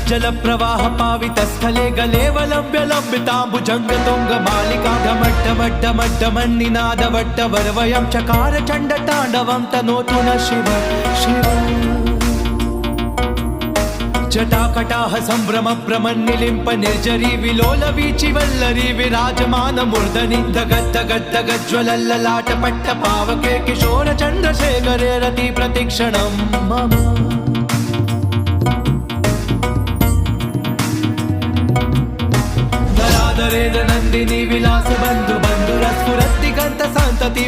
जल प्रवाह पावित स्थले गलेवलंब्य लंबितांबुजंग तुंग मालिका ढमड्ढमड्ढमड्ढमन्निनाद वट्टवर्वयं चकार चंड तांडवं तनोतु न शिव शिव जटाकटाह संभ्रम भ्रमन्निलिम्प निर्जरी विलोल वीचि वल्लरी विराजमान मूर्धनि दगद्दगद्दगज्ज्वलल्ललाट पट्ट पावके किशोर चंद्रशेखरे रति प्रतिक्षणं मम नरादरेन्द्र नंदिनी विलास बंधु बंधुरस्फुरद्दिगंत संतति